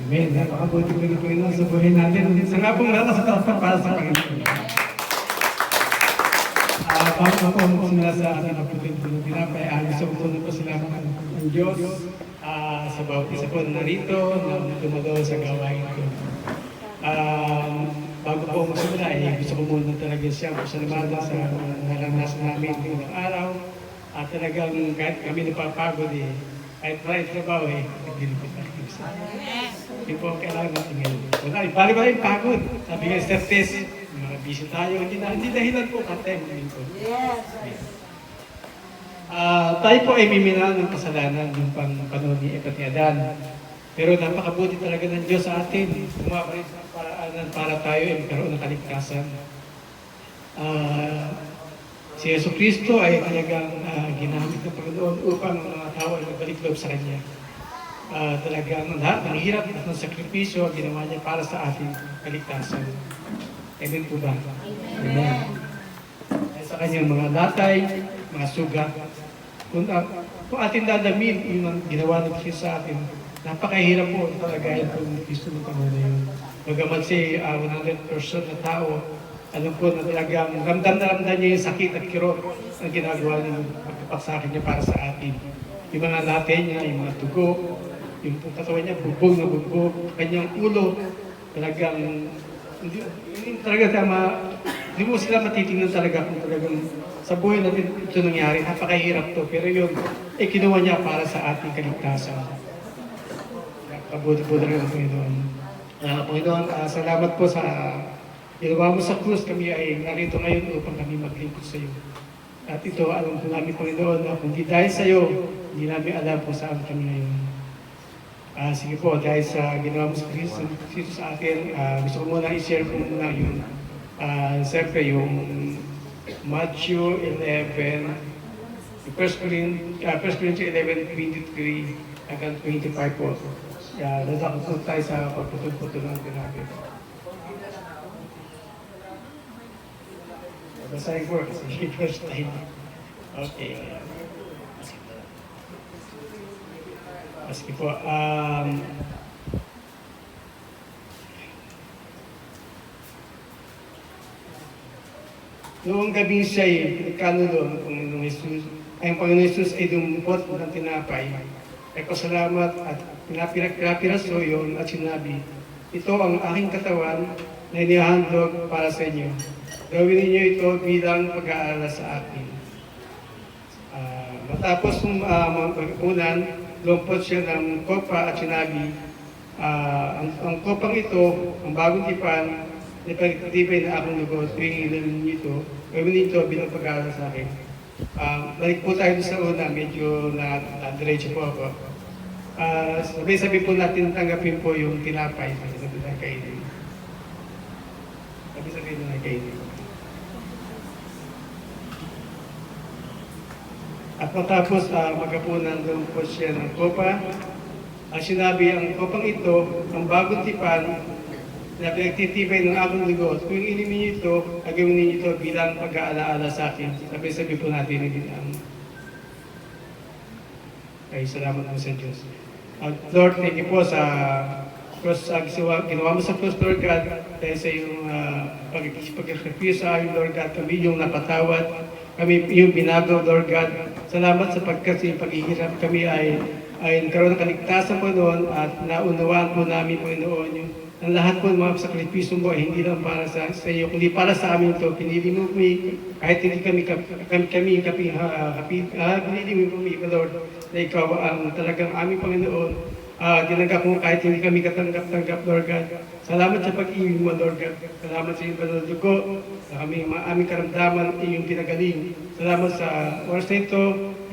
Amen. Napakabuti po ng Panginoon sa buhay natin. Sa nga pong lakas at tapat para sa Panginoon. Bago po magsimula sa ating kaputin po ng tinapay, gusto ko po na pasalamat ng Diyos sa bawat isa po na narito na tumagawa sa gawain ito. Bago po magsimula, gusto ko muna talaga siya pasalamatan sa naranasan namin ng araw. At talagang kahit kami napapagod kahit wala yung trabaho nagdilipit natin. Yun po ang kailangan natin ngayon. Bali-bali yung pagod. Sabi nga sa test, mga busy tayo. Hindi dahilan po katay mo din po. Tayo po ay miminal ng kasalanan yung panahon ni Eva at ni Adan. Pero napakabuti talaga ng Diyos sa atin. Kumabalik sa paraanan para tayo ay magkaroon ng kaligtasan. Si Yesu Cristo ay talagang ginamit ng Panginoon upang ang mga tao ay magbalik loob sa Kanya. Talagang lahat ng hirap at ng sakripisyo ginawa niya para sa ating kaligtasan. Amen po ba? Amen. Sa kanyang mga latay, mga sugat, kung ating dadamin yung ginawa ng Cristo sa atin, napakahirap po talaga yung Cristo ng Panginoon na yun. Bagamat si 100% na tao, alam po na talagang ramdam na ramdam niya yung sakit at kirot na ginagawa niya ng pagkapagsakit niya para sa atin. Yung mga latay niya, yung mga tugo, yung katawan niya, bugbog na bugbog, kanyang ulo, talagang, hindi mo sila matitingnan talaga kung talagang sa buhay natin ito nangyari. Napakahirap to, pero yun, kinuha niya para sa ating kaligtasan. Kabuti po talaga ng Panginoon. Panginoon, salamat po sa ginawa mo sa krus. Kami ay narito ngayon upang kami maglingkod sa iyo. At ito, alam po namin, Panginoon, na kung di dahil sa iyo, hindi namin alam kung saan kami ngayon. Sige po, dahil sa ginawa mo sa Kristo sa atin, gusto ko muna i-share ko muna yun. Siyempre, yung Matthew 11, 1 Corinthians 11:23 hanggang 25 po. Dadakot po tayo sa pagputol-putol ng tinapay. Basahin ko kasi first time. Okay. Sige po. Noong gabi siya kanulo ng Panginoong Jesus, ang Panginoong Jesus ay dumupot ng tinapay. Ay pasalamat at pinapiraso yun at sinabi, ito ang aking katawan na inihandog para sa inyo. Gawin ninyo ito bilang pag-aalala sa akin. Matapos magpunan, lumpot siya ng kopa at sinabi, ang kopang ito, ang bagong tipan, ipagtitibay na akong lugo, tuwing ilalim niyo ito, gawin ito bilang pag-aalala sa akin. Balik po tayo sa una, medyo na-diretso po ako. Sabi po natin, tanggapin po yung tinapay, sabi na kainin. Sabi na kainin. At matapos magapunan doon po siya ng kopa, sinabi ang kopang ito, ang bagong tipan na pinagtitibay ng aking ligot. Kung inimin niyo ito, gagawin niyo ito bilang pag-aalaala sa akin. Sabi po natin ang ay salamat po sa Diyos. Lord, thank you po sa cross, ginawa mo sa cross, Lord God, dahil sa iyong pag-refuse sa amin, Lord God, kami yung napatawad, kami yung binagaw, Lord God. Salamat sapagkat sa paghihirap kami ay nagkaroon ng kaligtasan po noon at naunawaan po namin po noon yung ang lahat po ng mga sakripisyo mo ay hindi lang para sa iyo, kundi para sa amin ito. Pinili mo kami, kahit hindi kami pinili mo kami, Lord, na ikaw ang talagang aming Panginoon. Tinanggap mo kahit hindi kami katanggap, Lord God. Salamat sa pag-ibig mo, Lord God. Salamat sa iyong panadugo, sa aming karamdaman, iyong pinagaling. Salamat sa oras na ito,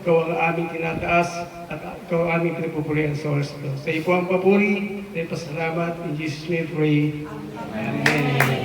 ikaw ang aming tinataas at ikaw ang aming pinagpupurihan sa oras ito. Sa iyo po ang papuri, at pasalamat. In Jesus' name pray. Amen.